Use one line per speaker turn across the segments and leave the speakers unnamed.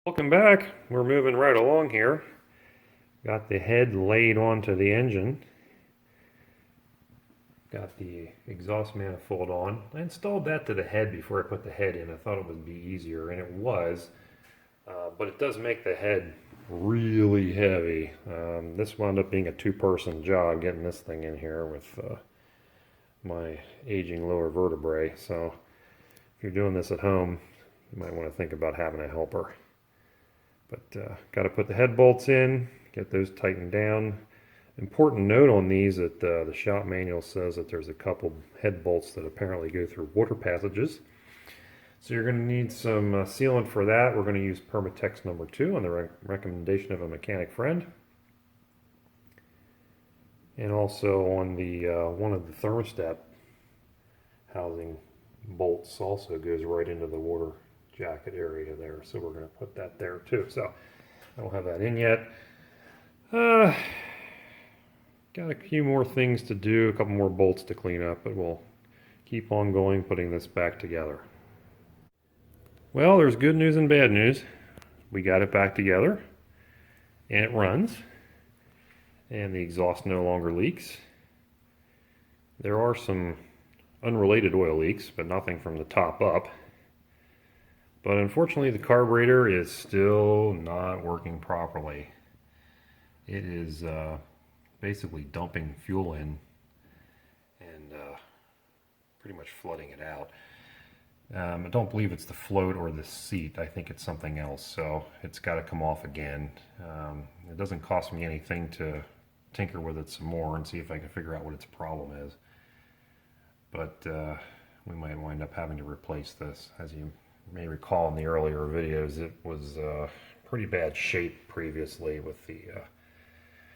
Welcome back. We're moving right along here. Got the head laid onto the engine. Got the exhaust manifold on. I installed that to the head before I put the head in. I thought it would be easier, and it was. But it does make the head really heavy. This wound up being a two-person job getting this thing in here with my aging lower vertebrae. So if you're doing this at home, you might want to think about having a helper. But got to put the head bolts in, get those tightened down. Important note on these that the shop manual says that there's a couple head bolts that apparently go through water passages. So you're going to need some sealant for that. We're going to use Permatex number 2 on the recommendation of a mechanic friend. And also on the one of the thermostat housing bolts also goes right into the water jacket area there, so we're going to put that there too. So I don't have that in yet. Got a few more things to do, a couple more bolts to clean up, but we'll keep on going putting this back together. Well, there's good news and bad news. We got it back together and it runs and the exhaust no longer leaks. There are some unrelated oil leaks, but nothing from the top up. But unfortunately, the carburetor is still not working properly. It is basically dumping fuel in and pretty much flooding it out. I don't believe it's the float or the seat. I think it's something else, so it's got to come off again. It doesn't cost me anything to tinker with it some more and see if I can figure out what its problem is. But we might wind up having to replace this. As you may recall in the earlier videos, it was pretty bad shape previously with the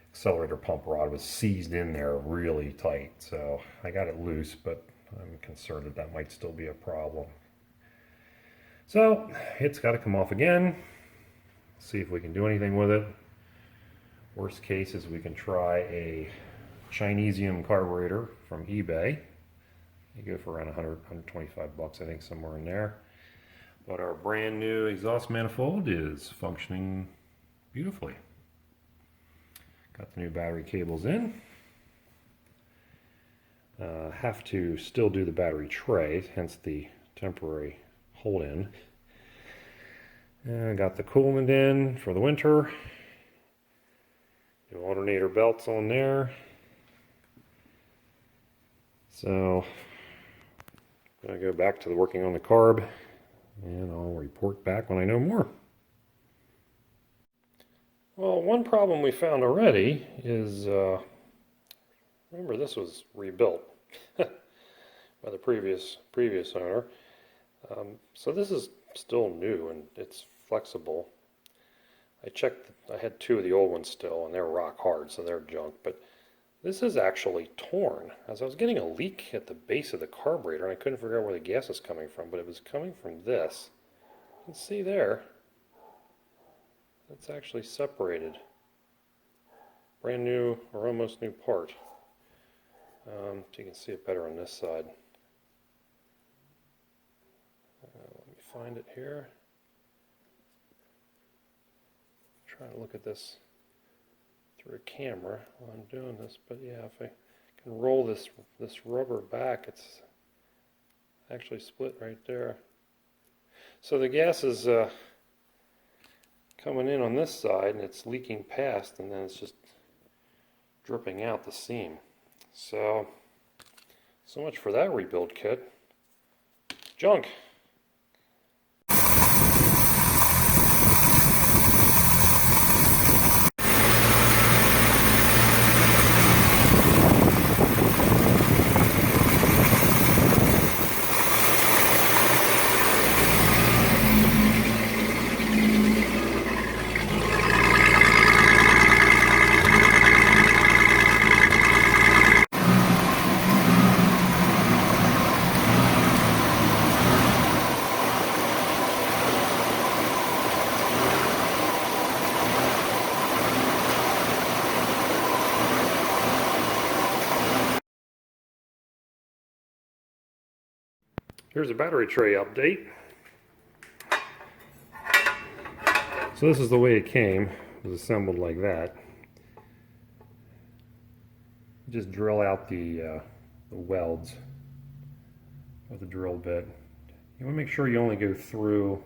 accelerator pump rod was seized in there really tight. So I got it loose, but I'm concerned that that might still be a problem. So it's got to come off again. See if we can do anything with it. Worst case is we can try a Chinesium carburetor from eBay. You go for around 100, 125 bucks, I think, somewhere in there. But our brand new exhaust manifold is functioning beautifully. Got the new battery cables in. Have to still do the battery tray, hence the temporary hold in. And got the coolant in for the winter. New alternator belts on there. So I'm going to go back to the working on the carb, and I'll report back when I know more. Well, one problem we found already is, remember this was rebuilt by the previous owner. So this is still new and it's flexible. I checked, I had 2 of the old ones still and they're rock hard, so they're junk, but this is actually torn. As I was getting a leak at the base of the carburetor, and I couldn't figure out where the gas was coming from, but it was coming from this. You can see there, it's actually separated. Brand new, or almost new part. So you can see it better on this side. Let me find it here. Try to look at this through a camera while I'm doing this, but yeah, if I can roll this rubber back, it's actually split right there. So the gas is coming in on this side and it's leaking past, and then it's just dripping out the seam. So much for that rebuild kit. Junk. Here's a battery tray update. So this is the way it came. It was assembled like that. Just drill out the welds with a drill bit. You want to make sure you only go through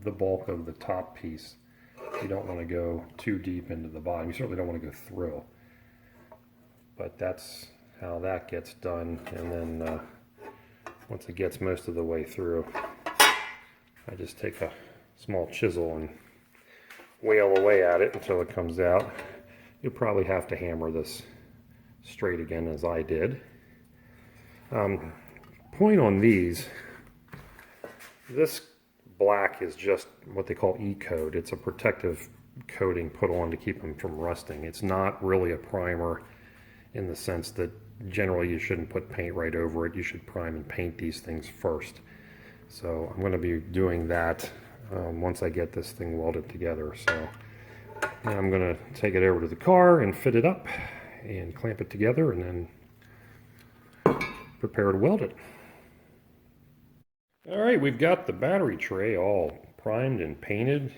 the bulk of the top piece. You don't want to go too deep into the bottom. You certainly don't want to go through. But that's how that gets done. And then once it gets most of the way through, I just take a small chisel and whale away at it until it comes out. You'll probably have to hammer this straight again, as I did. Point on these, this black is just what they call E-coat. It's a protective coating put on to keep them from rusting. It's not really a primer in the sense that generally you shouldn't put paint right over it. You should prime and paint these things first. So I'm going to be doing that once I get this thing welded together. So I'm going to take it over to the car and fit it up and clamp it together and then prepare to weld it. Alright, we've got the battery tray all primed and painted.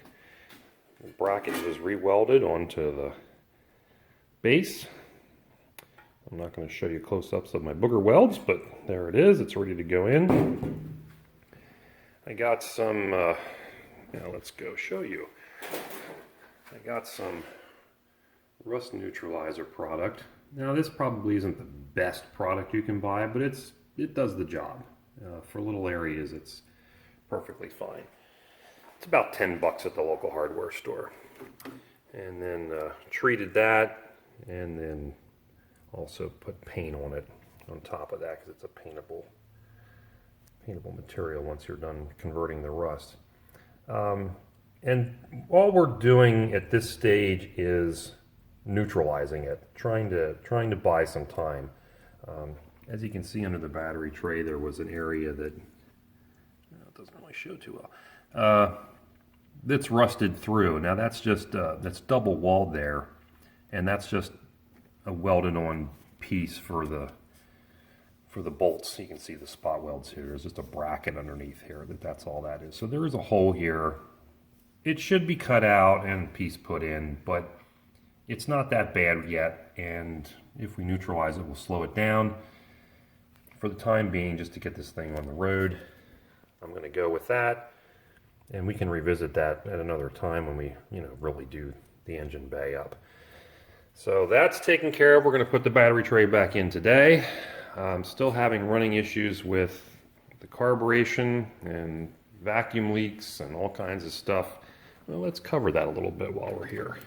The bracket was re-welded onto the base. I'm not going to show you close-ups of my booger welds, but there it is. It's ready to go in. I got some, now let's go show you. I got some rust neutralizer product. Now this probably isn't the best product you can buy, but it does the job. For little areas it's perfectly fine. It's about 10 bucks at the local hardware store. And then treated that, and then also put paint on it on top of that because it's a paintable material once you're done converting the rust. And all we're doing at this stage is neutralizing it, trying to buy some time. As you can see under the battery tray, there was an area that it doesn't really show too well. That's rusted through. Now that's just that's double walled there, and that's just a welded on piece for the bolts. You can see the spot welds here. There's just a bracket underneath here. That's all that is. So there is a hole here. It should be cut out and a piece put in, but it's not that bad yet. And if we neutralize it, we'll slow it down. For the time being, just to get this thing on the road, I'm going to go with that. And we can revisit that at another time when we, really do the engine bay up. So that's taken care of. We're going to put the battery tray back in today. I'm still having running issues with the carburation and vacuum leaks and all kinds of stuff. Well, let's cover that a little bit while we're here.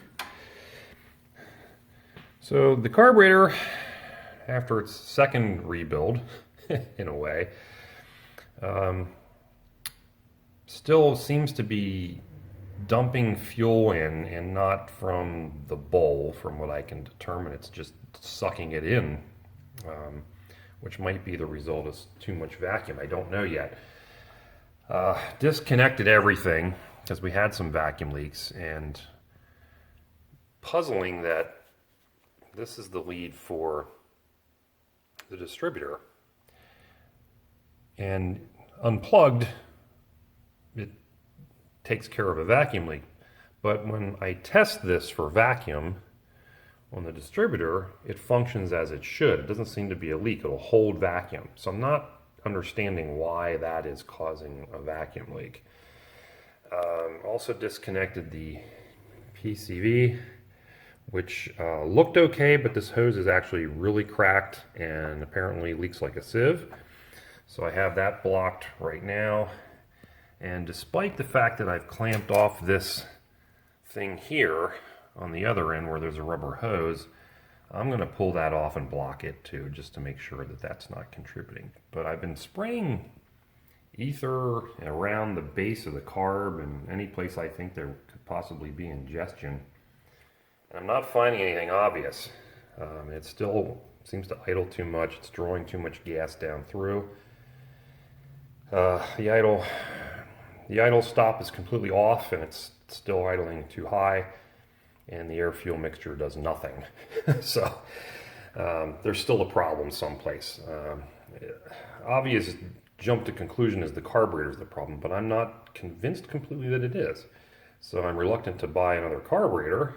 So the carburetor, after its second rebuild, in a way, still seems to be dumping fuel in, and not from the bowl. From what I can determine, it's just sucking it in, which might be the result of too much vacuum. I don't know yet. Disconnected everything because we had some vacuum leaks, and puzzling that this is the lead for the distributor, and unplugged it takes care of a vacuum leak. But when I test this for vacuum on the distributor, it functions as it should. It doesn't seem to be a leak. It'll hold vacuum. So I'm not understanding why that is causing a vacuum leak. Also disconnected the PCV, which looked okay, but this hose is actually really cracked and apparently leaks like a sieve. So I have that blocked right now. And despite the fact that I've clamped off this thing here on the other end where there's a rubber hose, I'm going to pull that off and block it too, just to make sure that that's not contributing. But I've been spraying ether around the base of the carb and any place I think there could possibly be ingestion. And I'm not finding anything obvious. It still seems to idle too much. It's drawing too much gas down through. The idle stop is completely off, and it's still idling too high, and the air-fuel mixture does nothing. So there's still a problem someplace. Obvious jump to conclusion is the carburetor is the problem, but I'm not convinced completely that it is. So I'm reluctant to buy another carburetor,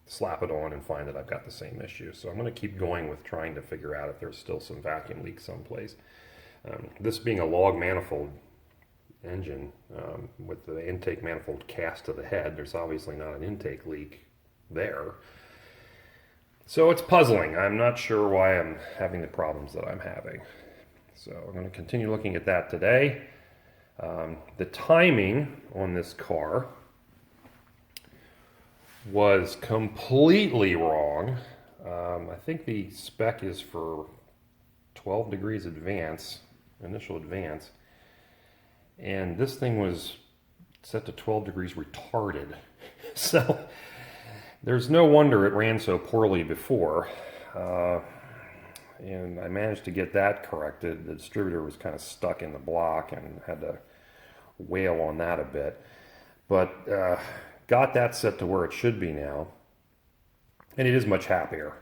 slap it on, and find that I've got the same issue. So I'm going to keep going with trying to figure out if there's still some vacuum leaks someplace. This being a log manifold engine with the intake manifold cast to the head, there's obviously not an intake leak there. So it's puzzling. I'm not sure why I'm having the problems that I'm having. So I'm going to continue looking at that today. The timing on this car was completely wrong. I think the spec is for 12 degrees advance, initial advance, and this thing was set to 12 degrees retarded. So there's no wonder it ran so poorly before. And I managed to get that corrected. The distributor was kind of stuck in the block and had to wail on that a bit. But got that set to where it should be now. And it is much happier.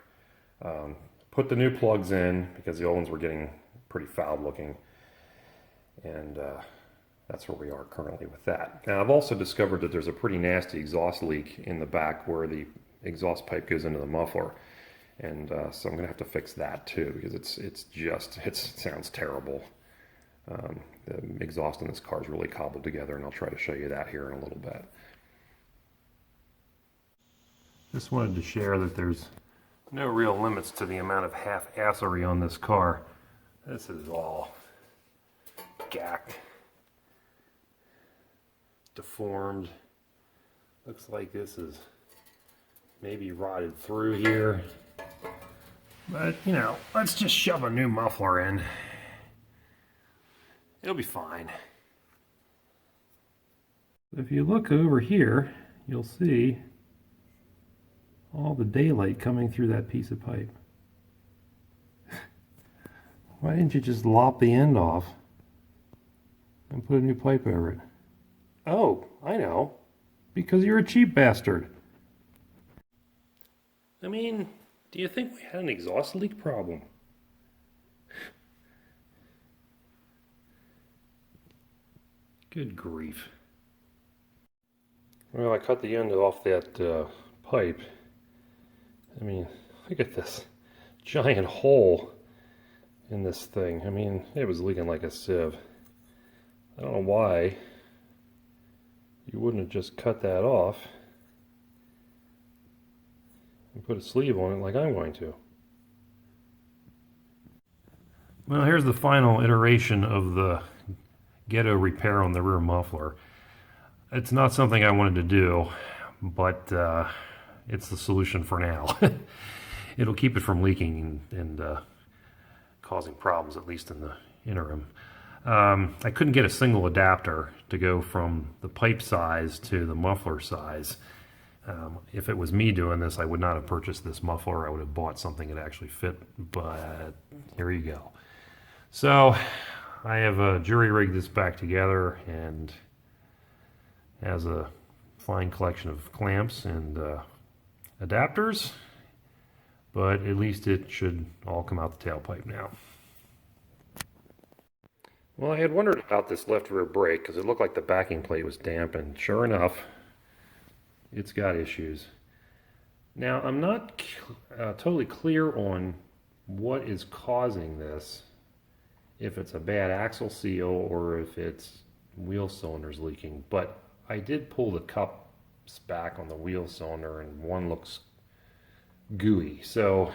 Put the new plugs in because the old ones were getting pretty foul looking. And that's where we are currently with that. Now I've also discovered that there's a pretty nasty exhaust leak in the back where the exhaust pipe goes into the muffler. And so I'm going to have to fix that too because it sounds terrible. The exhaust in this car is really cobbled together, and I'll try to show you that here in a little bit. Just wanted to share that there's no real limits to the amount of half-assery on this car. This is all gacked, deformed. Looks like this is maybe rotted through here. But, you know, let's just shove a new muffler in. It'll be fine. If you look over here, you'll see all the daylight coming through that piece of pipe. Why didn't you just lop the end off and put a new pipe over it? Oh, I know. Because you're a cheap bastard. I mean, do you think we had an exhaust leak problem? Good grief. Well, I cut the end off that pipe. I mean, look at this giant hole in this thing. I mean, it was leaking like a sieve. I don't know why you wouldn't have just cut that off and put a sleeve on it like I'm going to. Well, here's the final iteration of the ghetto repair on the rear muffler. It's not something I wanted to do, but it's the solution for now. It'll keep it from leaking and causing problems, at least in the interim. I couldn't get a single adapter to go from the pipe size to the muffler size. If it was me doing this, I would not have purchased this muffler. I would have bought something that actually fit, but here you go. So I have jury-rigged this back together and has a fine collection of clamps and adapters, but at least it should all come out the tailpipe now. Well, I had wondered about this left rear brake because it looked like the backing plate was damp, and sure enough, it's got issues. Now, I'm not totally clear on what is causing this, if it's a bad axle seal or if it's wheel cylinders leaking, but I did pull the cups back on the wheel cylinder and one looks gooey, so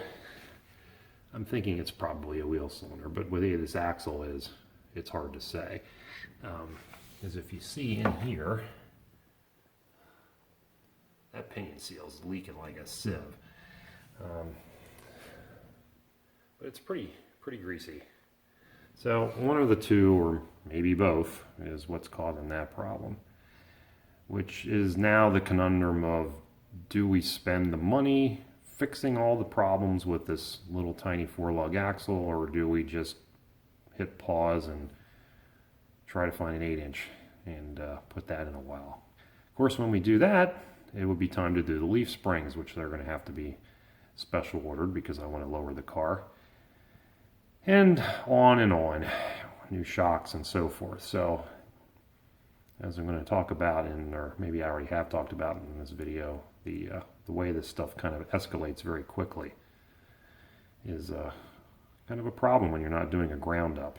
I'm thinking it's probably a wheel cylinder, but with this axle is, it's hard to say. As if you see in here, that pinion seal is leaking like a sieve. But it's pretty greasy. So one of the two, or maybe both, is what's causing that problem. Which is now the conundrum of, do we spend the money fixing all the problems with this little tiny 4-lug axle, or do we just hit pause and try to find an 8-inch and put that in a well? Of course, when we do that, it would be time to do the leaf springs, which they're going to have to be special ordered because I want to lower the car. And on, new shocks and so forth. So as I'm going to talk about or maybe I already have talked about in this video, the way this stuff kind of escalates very quickly is kind of a problem when you're not doing a ground up.